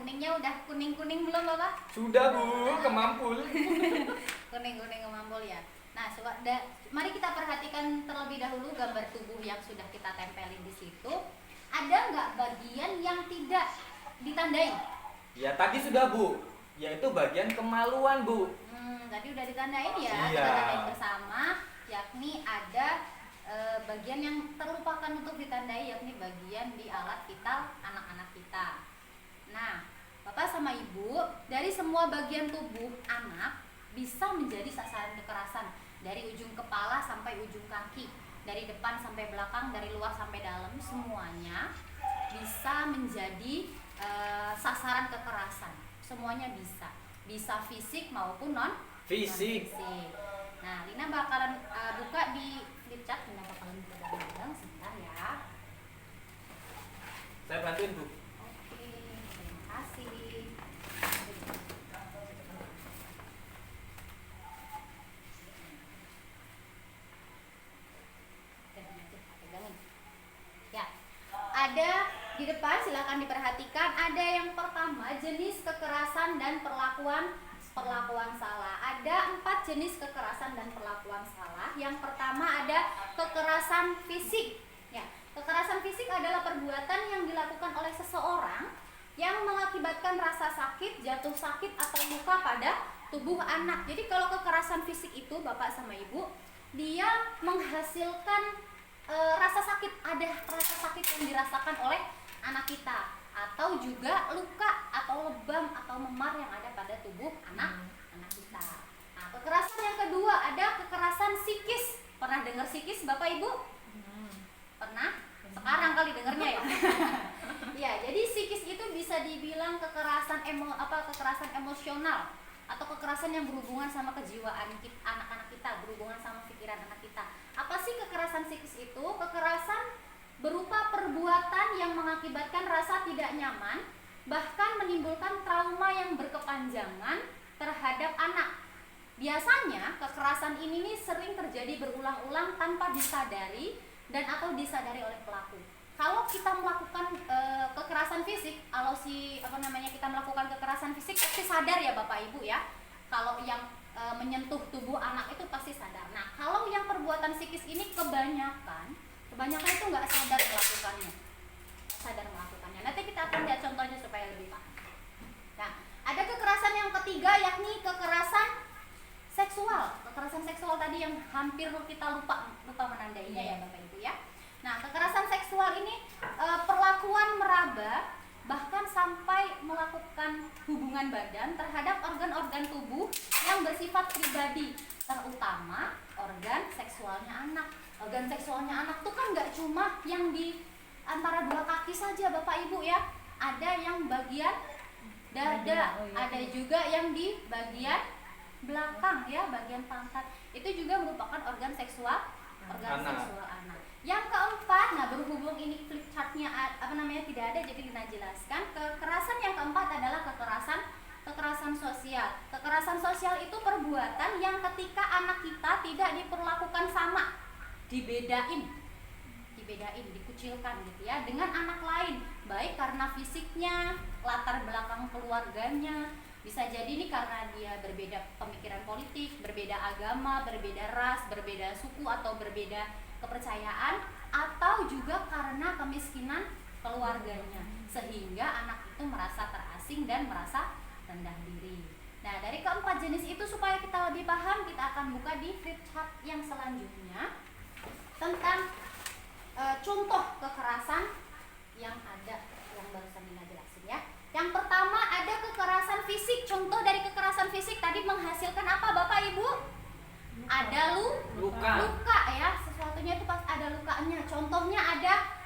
kuningnya udah kuning-kuning belum Bapak? Sudah Bu, kemampul. Kuning-kuning kemampul ya. Nah, mari kita perhatikan terlebih dahulu gambar tubuh yang sudah kita tempelin di situ. Ada nggak bagian yang tidak ditandai? Ya tadi sudah Bu, yaitu bagian kemaluan Bu. Tadi udah ditandain ya, Iya. kita tandain bersama, yakni ada bagian yang terlupakan untuk ditandai, yakni bagian di alat vital anak-anak kita. Nah, Bapak sama Ibu, dari semua bagian tubuh anak bisa menjadi sasaran kekerasan, dari ujung kepala sampai ujung kaki, dari depan sampai belakang, dari luar sampai dalam, semuanya bisa menjadi sasaran kekerasan. Semuanya bisa fisik maupun non fisik. Nah, Lina bakalan buka di flip chart. Lina bakalan buka bareng sebentar ya. Saya bantuin Bu. Oke, terima kasih. Pegangin. Ya, ada di depan, silakan diperhatikan. Ada yang pertama, jenis kekerasan dan perlakuan salah. Ada 4 jenis kekerasan dan perlakuan salah. Yang pertama ada kekerasan fisik. Ya, kekerasan fisik adalah perbuatan yang dilakukan oleh seseorang yang mengakibatkan rasa sakit, jatuh sakit atau luka pada tubuh anak. Jadi kalau kekerasan fisik itu Bapak sama Ibu, dia menghasilkan rasa sakit, ada rasa sakit yang dirasakan oleh anak kita, atau juga luka atau lebam atau memar yang ada pada tubuh anak kita. Nah, kekerasan yang kedua ada kekerasan psikis. Pernah dengar psikis Bapak Ibu? Pernah? Sekarang kali dengarnya ya. Ya, jadi psikis itu bisa dibilang kekerasan kekerasan emosional atau kekerasan yang berhubungan sama kejiwaan anak-anak kita, berhubungan sama pikiran anak kita. Apa sih kekerasan psikis itu? Kekerasan berupa perbuatan yang mengakibatkan rasa tidak nyaman, bahkan menimbulkan trauma yang berkepanjangan terhadap anak. Biasanya kekerasan ini nih sering terjadi berulang-ulang tanpa disadari dan atau disadari oleh pelaku. Kalau kita melakukan kekerasan fisik, kita melakukan kekerasan fisik pasti sadar ya Bapak Ibu ya. Kalau yang menyentuh tubuh anak itu pasti sadar. Nah, kalau yang perbuatan psikis ini kebanyakan itu nggak sadar melakukannya. Nanti kita akan lihat contohnya supaya lebih paham. Nah, ada kekerasan yang ketiga yakni kekerasan seksual. Kekerasan seksual tadi yang hampir kita lupa menandainya ya Bapak Ibu ya. Nah, kekerasan seksual ini perlakuan meraba bahkan sampai melakukan hubungan badan terhadap organ-organ tubuh yang bersifat pribadi, terutama organ seksualnya anak. Organ seksualnya anak tuh kan nggak cuma yang di antara 2 kaki saja Bapak Ibu ya. Ada yang bagian dada, ada juga yang di bagian belakang ya, bagian pantat. Itu juga merupakan organ seksual anak. Yang keempat, nah berhubung ini flip chartnya tidak ada, jadi Lina jelaskan. Kekerasan yang keempat adalah kekerasan sosial. Kekerasan sosial itu perbuatan yang ketika anak kita tidak diperlakukan sama, dibedain, dikucilkan gitu ya dengan anak lain, baik karena fisiknya, latar belakang keluarganya, bisa jadi ini karena dia berbeda pemikiran politik, berbeda agama, berbeda ras, berbeda suku atau berbeda kepercayaan, atau juga karena kemiskinan keluarganya, sehingga anak itu merasa terasing dan merasa rendah diri. Nah, dari keempat jenis itu supaya kita lebih paham, kita akan buka di flip chart yang selanjutnya tentang contoh kekerasan yang ada yang barusan Lina jelasin ya. Yang pertama ada kekerasan fisik. Contoh dari kekerasan fisik tadi menghasilkan apa Bapak Ibu? Ada luka ya, sesuatunya itu pas ada lukanya. Contohnya ada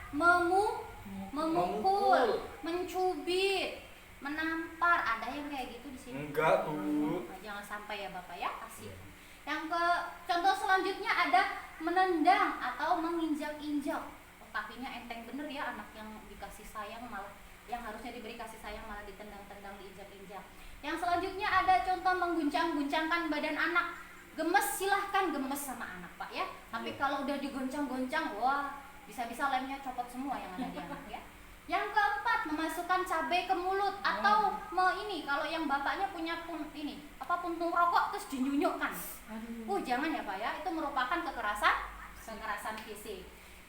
memukul, mencubit, menampar. Ada yang kayak gitu di sini? Enggak Bu. Jangan sampai ya Bapak ya, kasih. Contoh selanjutnya ada menendang atau menginjak-injak. Kakinya enteng bener ya, anak yang dikasih sayang malah, yang harusnya diberi kasih sayang malah ditendang-tendang, diinjak-injak. Yang selanjutnya ada contoh mengguncang-guncangkan badan anak. Gemes, silahkan gemes sama anak Pak ya. Tapi kalau udah digoncang-goncang, wah bisa-bisa lemnya copot semua yang ada di anak ya. Yang keempat memasukkan cabai ke mulut atau kalau yang bapaknya punya puntung rokok terus dinyunyukkan. Jangan ya Pak ya, itu merupakan kekerasan fisik.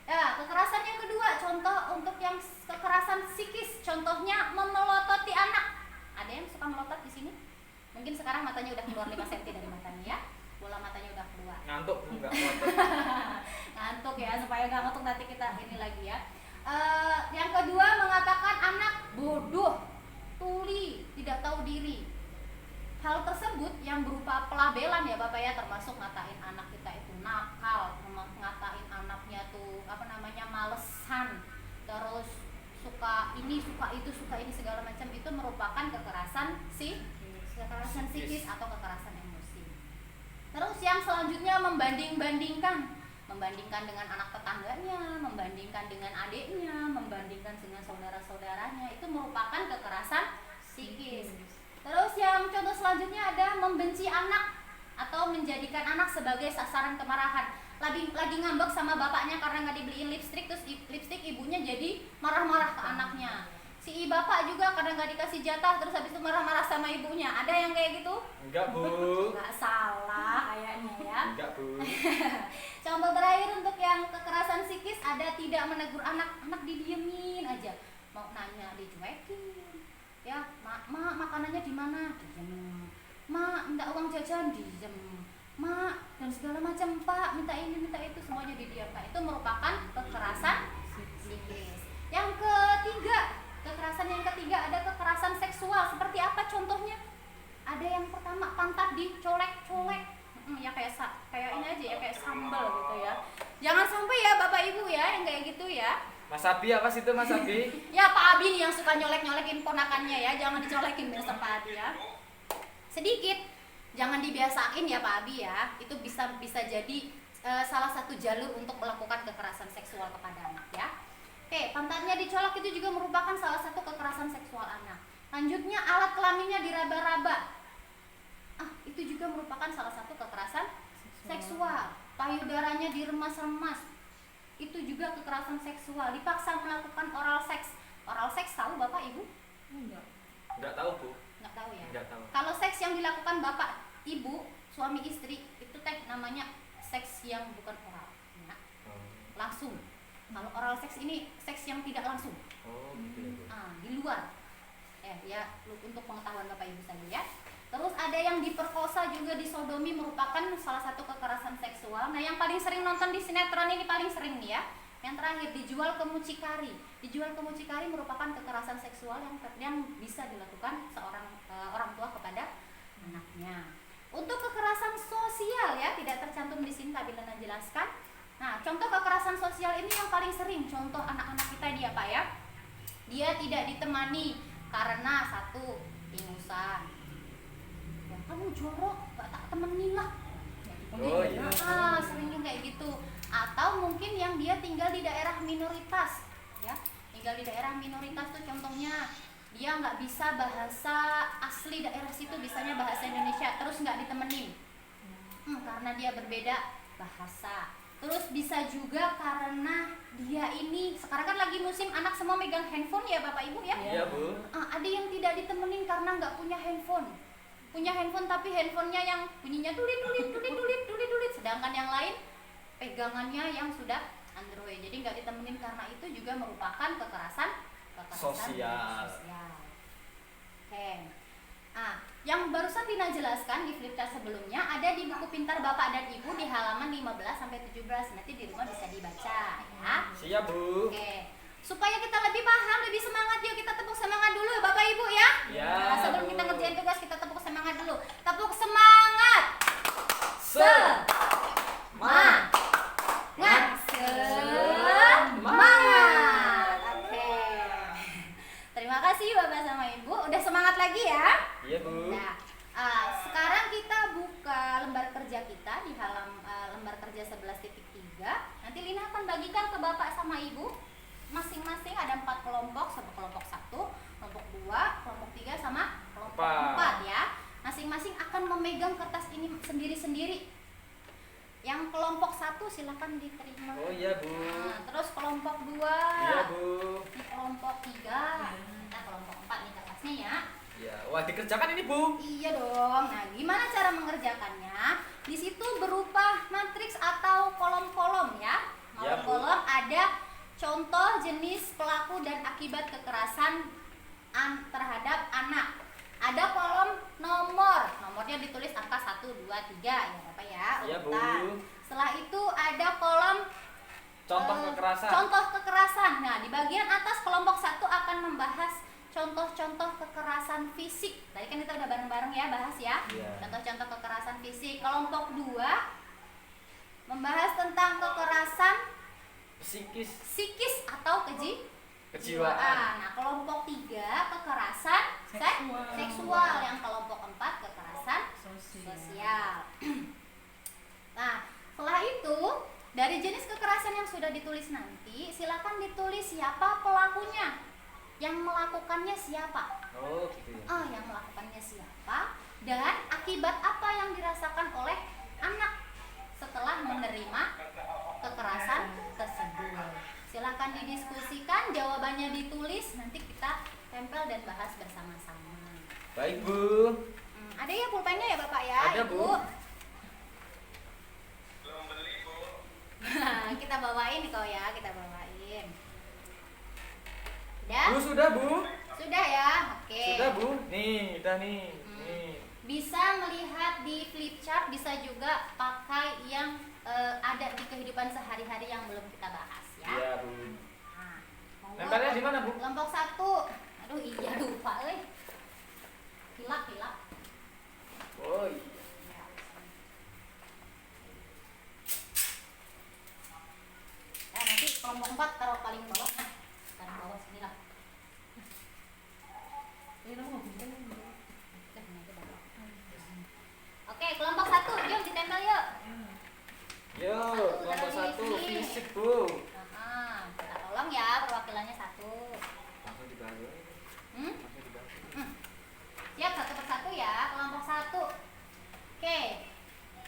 Ya, kekerasan yang kedua, contoh untuk yang kekerasan psikis, contohnya memelototi anak. Ada yang suka melotot di sini? Mungkin sekarang matanya udah keluar 5 cm dari matanya ya. Bola matanya udah keluar. Ngantuk enggak melotot. Ngantuk ya, supaya nggak ngantuk nanti kita ini lagi ya. Yang kedua, mengatakan anak bodoh, tuli, tidak tahu diri. Hal tersebut yang berupa pelabelan ya Bapak ya, termasuk ngatain anak kita itu nakal, ngatain anaknya tuh malesan, terus suka ini segala macam, itu merupakan kekerasan psikis atau kekerasan emosi. Terus yang selanjutnya membanding-bandingkan dengan anak tetangganya, membandingkan dengan adiknya, membandingkan dengan saudara-saudaranya, itu merupakan kekerasan psikis. Terus yang contoh selanjutnya ada membenci anak atau menjadikan anak sebagai sasaran kemarahan. Lagi ngambek sama bapaknya karena nggak dibeliin lipstik, terus lipstik ibunya jadi marah-marah ke anaknya. Si bapak juga karena nggak dikasih jatah, terus habis itu marah-marah sama ibunya. Ada yang kayak gitu? Enggak, Bu. Nggak salah kayaknya ya. Enggak, Bu. Contoh terakhir untuk yang kekerasan psikis ada tidak menegur anak didiemin aja. Mau nanya dicuekin. Ya, mak makanannya di mana? Diem. Mak minta uang jajan, diem. Mak dan segala macam, Pak minta ini minta itu, semuanya didiamkan. Itu merupakan kekerasan psikis. Yang ketiga ada kekerasan seksual. Seperti apa contohnya? Ada yang pertama, pantat dicolek-colek. Ya kayak ini aja ya, kayak sambal gitu ya. Jangan sampai ya Bapak Ibu ya yang kayak gitu ya. Mas Abi, apa sih itu Mas Abi? Ya Pak Abi nih yang suka nyolek-nyolekin ponakannya ya, jangan dicolekin besok Pak Abi ya. Sedikit, jangan dibiasain ya Pak Abi ya. Itu bisa jadi salah satu jalur untuk melakukan kekerasan seksual kepada anak ya. Oke, pantatnya dicolok itu juga merupakan salah satu kekerasan seksual anak. Lanjutnya, alat kelaminnya diraba-raba. Itu juga merupakan salah satu kekerasan seksual. Payudaranya diremas-remas. Itu juga kekerasan seksual. Dipaksa melakukan oral seks. Oral seks tahu Bapak Ibu? Enggak tahu, Bu. Nggak tahu ya. Enggak tahu. Kalau seks yang dilakukan Bapak Ibu, suami istri, itu namanya seks yang bukan oral. Ya. Langsung. Kalau oral seks ini seks yang tidak langsung. Gitu. Di luar. Ya untuk pengetahuan Bapak Ibu saja ya. Terus ada yang diperkosa juga, disodomi, merupakan salah satu kekerasan seksual. Nah, yang paling sering nonton di sinetron ini paling sering nih ya. Yang terakhir, dijual ke mucikari. Dijual ke mucikari merupakan kekerasan seksual yang bisa dilakukan seorang orang tua kepada anaknya. Untuk kekerasan sosial ya, tidak tercantum di sini tapi Lena jelaskan. Nah, contoh kekerasan sosial ini yang paling sering, contoh anak-anak kita dia Pak ya. Dia tidak ditemani karena satu, ingusan. Ya, kamu jorok, gak tak temenin lah. Iya. Seringnya kayak gitu. Atau mungkin yang dia tinggal di daerah minoritas ya. Tinggal di daerah minoritas tuh contohnya dia nggak bisa bahasa asli daerah situ, bisanya bahasa Indonesia, terus nggak ditemenin karena dia berbeda bahasa. Terus bisa juga karena dia ini sekarang kan lagi musim anak semua megang handphone ya Bapak Ibu ya. Iya, Bu. Ada yang tidak ditemenin karena nggak punya handphone. Punya handphone tapi handphonenya yang bunyinya dulit, sedangkan yang lain pegangannya yang sudah Android. Jadi nggak ditemenin, karena itu juga merupakan kekerasan sosial. Oke. Yang barusan Dina jelaskan di flipchart sebelumnya ada di buku pintar Bapak dan Ibu di halaman 15 sampai 17. Nanti di rumah bisa dibaca ya. Siap, Bu. Oke. Supaya kita lebih paham, lebih semangat, yuk kita tepuk semangat dulu Bapak Ibu ya. Ya. Nah, sebelum kita ngerjain tugas kita tepuk semangat dulu. Tepuk semangat. Semangat. Oke. Terima kasih Bapak sama Ibu. Udah semangat lagi ya. Iya, Bu. Nah, sekarang kita buka lembar kerja kita di lembar kerja 11.3. Nanti Lina akan bagikan ke Bapak sama Ibu. Masing-masing ada 4 kelompok, sama kelompok 1, kelompok 2, kelompok 3 sama kelompok 4 ya. Masing-masing akan memegang kertas ini sendiri-sendiri. Yang kelompok 1 silakan diterima. Oh iya, Bu. Terus kelompok 2. Iya, Bu. Ini kelompok 3. Kita kelompok 4 nih kertasnya ya. Ya, wah dikerjakan ini Bu. Iya dong. Nah, gimana cara mengerjakannya? Di situ berupa matriks atau kolom-kolom ya. Ya, Bu. Kolom-kolom ada contoh jenis pelaku dan akibat kekerasan terhadap anak. Ada kolom nomornya ditulis angka 1, 2, 3 ya Bapak ya. Iya, Bu. Urutan. Setelah itu ada kolom Contoh kekerasan. Contoh kekerasan. Nah, di bagian atas kelompok 1 akan membahas contoh-contoh kekerasan fisik. Tadi kan kita udah bareng-bareng ya bahas ya. Iya. Contoh-contoh kekerasan fisik. Kelompok 2 membahas tentang kekerasan psikis atau kejiwaan. Nah, kelompok 3 kekerasan seksual. Yang kelompok 4 kekerasan sosial. Nah, setelah itu dari jenis kekerasan yang sudah ditulis nanti, silakan ditulis siapa pelakunya, yang melakukannya siapa. Oh, gitu ya. Yang melakukannya siapa dan akibat apa yang dirasakan oleh anak setelah menerima kekerasan tersebut. Silakan didiskusikan, jawabannya ditulis, nanti kita tempel dan bahas bersama-sama. Baik, Bu. Ada ya pulpennya ya Bapak ya? Ada, Ibu? Bu. Kita bawain kok ya, kita bawain. Udah? Bu, sudah, Bu. Sudah ya? Oke. Sudah, Bu. Nih, udah nih. Nih. Bisa melihat di flip chart, bisa juga pakai yang ada di kehidupan sehari-hari yang belum kita bahas ya. Iya, Bu. Nah, monggo. Nempelnya di mana, Bu? Kelompok 1. Aduh, iya lupa euy. Hilap. Oh, iya. Nah, nanti kelompok 4 taruh paling bawah. Nah, paling bawah sini lah. Oke, kelompok 1, yuk ditempel yuk. Yo, kelompok taruh 1 di sini. fisik, Bu. Kita tolong ya perwakilannya 1. Langsung dibahas. Hmm? Langsung dibahas. Siap, satu persatu ya, kelompok 1. Oke,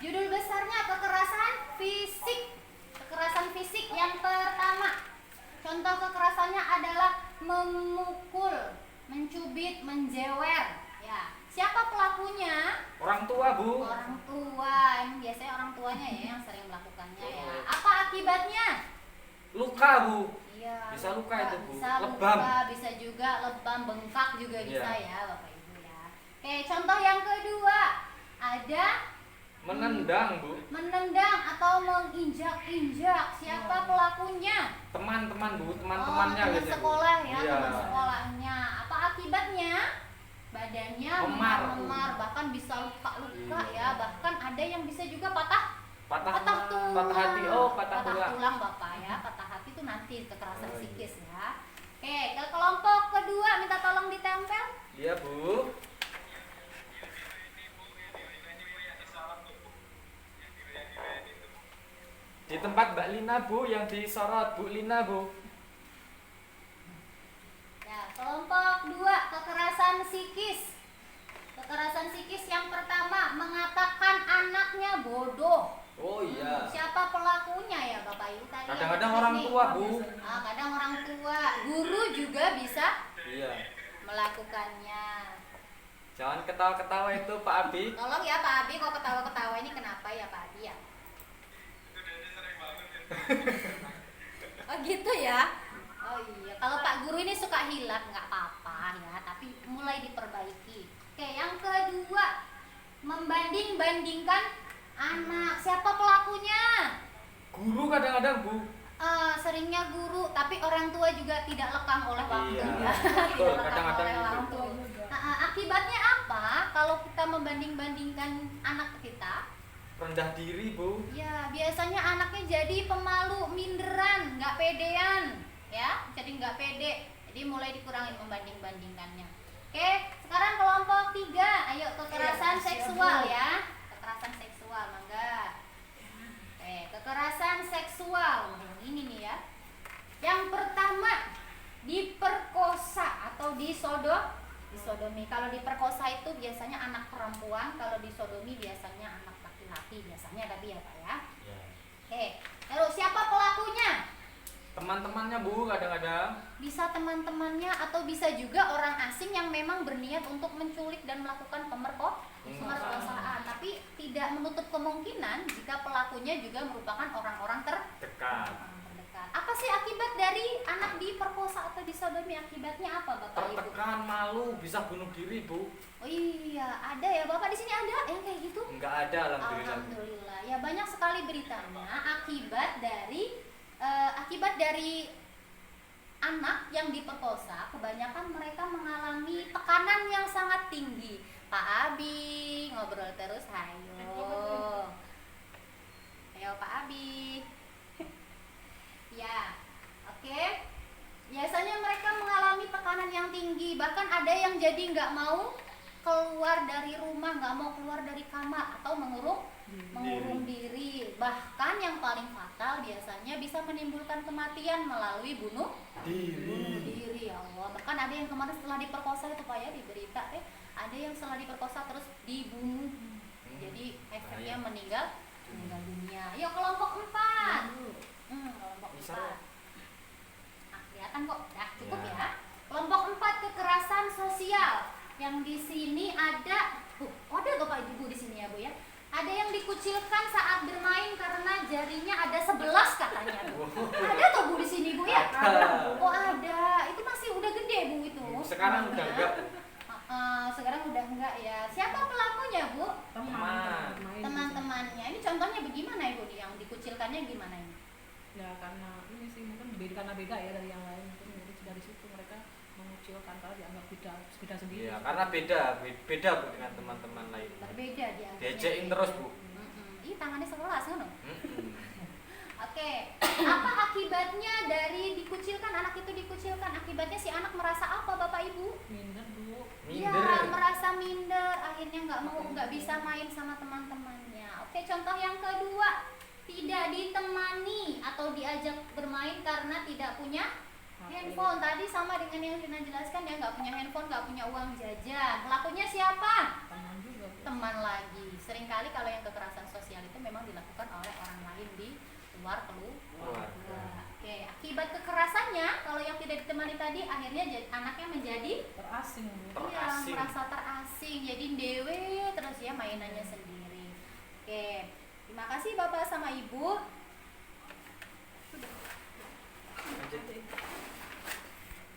judul besarnya kekerasan fisik. Kekerasan fisik yang pertama, contoh kekerasannya adalah memukul, mencubit, menjewer. Ya, siapa pelakunya? Orang tua, Bu. Orang tua. Emang biasanya orang tuanya ya yang sering melakukannya ya. Apa akibatnya? Luka, Bu. Iya. Bisa luka itu, Bu. Bisa Lebam. luka, bisa juga lebam, bengkak juga Iya. bisa ya, Bapak Ibu ya. Oke, contoh yang kedua ada Menendang, Bu. menendang atau menginjak-injak. Siapa pelakunya? Teman-teman, Bu. Teman-temannya teman gitu, Bu. sekolah ya, Iya. teman sekolahnya. Apa akibatnya? Badannya Memar, Bu. memar, bahkan bisa luka-luka Iya. ya. Bahkan ada yang bisa juga patah tulang. Patah hati. Oh, patah tulang. Bapak ya. Patah hati itu nanti kekerasan Oh, iya. psikis ya. Oke, ke kelompok kedua minta tolong ditempel. Iya, Bu. Di tempat Mbak Lina, Bu, yang disorot Bu Lina, Bu. Ya, kelompok 2 kekerasan psikis. Kekerasan psikis yang pertama mengatakan anaknya bodoh. Oh iya. Siapa pelakunya ya Bapak Ibu tadi? Kadang-kadang yang orang di sini? tua, Bu. Kadang orang tua, guru juga bisa Iya. melakukannya. Jangan ketawa-ketawa itu, Pak Abi. Tolong ya Pak Abi, kok ketawa-ketawa ini kenapa ya Pak Abi ya? Oh gitu ya? Oh iya, kalau Pak Guru ini suka hilap nggak apa-apa ya, tapi mulai diperbaiki. Oke, yang kedua membanding-bandingkan anak. Siapa pelakunya? Guru kadang-kadang, Bu. Seringnya guru, tapi orang tua juga tidak lekang oleh waktu Iya. ya. Betul, Tidak lekang kadang-kadang oleh gitu. waktu. Akibatnya apa kalau kita membanding-bandingkan anak kita? Rendah diri, Bu. Ya, biasanya anaknya jadi pemalu, minderan, nggak pedean, ya, jadi nggak pede. Jadi mulai dikurangi membanding-bandingkannya. Oke, sekarang kelompok 3, ayo kekerasan seksual ya, kekerasan seksual, mangga. Oke, kekerasan seksual, ini nih ya. Yang pertama diperkosa atau disodomi. Kalau diperkosa itu biasanya anak perempuan, kalau disodomi biasanya anak laki-laki biasanya, tapi ya Pak ya. Ya. Oke, terus siapa pelakunya? Teman-temannya Bu kadang-kadang. Bisa teman-temannya atau bisa juga orang asing yang memang berniat untuk menculik dan melakukan pemerkosaan. Tapi tidak menutup kemungkinan jika pelakunya juga merupakan orang-orang Dekat. terdekat. Apa sih akibat dari anak diperkosa atau disodomi? Akibatnya apa Bapak Ibu? Tertekan, malu, bisa bunuh diri Bu. Oh iya, ada ya Bapak di sini ada yang kayak gitu? Enggak ada alhamdulillah. Alhamdulillah. Ya banyak sekali beritanya akibat dari anak yang diperkosa, kebanyakan mereka mengalami tekanan yang sangat tinggi. Pak Abi, ngobrol terus, hayo. Ayo Pak Abi. Ya, oke. Biasanya mereka mengalami tekanan yang tinggi, bahkan ada yang jadi nggak mau keluar dari rumah, nggak mau keluar dari kamar atau mengurung diri. Bahkan yang paling fatal biasanya bisa menimbulkan kematian melalui bunuh diri. Ya Allah. Bahkan ada yang kemarin setelah diperkosa itu Pak ya di berita ada yang setelah diperkosa terus dibunuh. Jadi efeknya meninggal dunia. Yuk kelompok 4. Kelompok 4. Kelihatan kok. Nah, cukup ya. Kelompok 4 kekerasan sosial. Yang di sini ada ada Bapak Ibu di sini ya Bu ya. Ada yang dikucilkan saat bermain karena jarinya ada 11 katanya. Ada tuh Bu di sini Bu ya? Oh ada. Itu masih udah gede Bu itu. Sekarang udah enggak. Sekarang udah enggak ya. Siapa pelakunya Bu? Teman-temannya. Ini contohnya bagaimana Ibu nih yang dikucilkannya gimana ini? Ya karena ini sih mungkin karena beda ya dari yang lain, mungkin dari situ mereka mengucilkan karena dianggap beda sendiri. Iya, karena beda Bu dengan teman-teman lain. Berbeda dia. Diajakin terus Bu. Ih tangannya sekelas kan? Mm-mm. Oke, apa akibatnya dari dikucilkan, anak itu dikucilkan? Akibatnya si anak merasa apa Bapak Ibu? Minder Bu. Iya, Minder. merasa minder, akhirnya nggak bisa main sama teman-temannya. Oke, contoh yang kedua, tidak ditemani atau diajak bermain karena tidak punya handphone. Tadi sama dengan yang Rina jelaskan ya, nggak punya handphone, nggak punya uang jajan. Pelakunya siapa? Teman juga Bu. Teman lagi. Seringkali kalau yang kekerasan sosial itu memang dilakukan oleh orang lain di luar keluarga. Oke, akibat kekerasannya kalau yang tidak ditemani tadi akhirnya anaknya menjadi Terasing Bu. iya, merasa terasing, jadi dewe terus ya mainannya sendiri. Oke, terima kasih Bapak sama Ibu. Lanjut.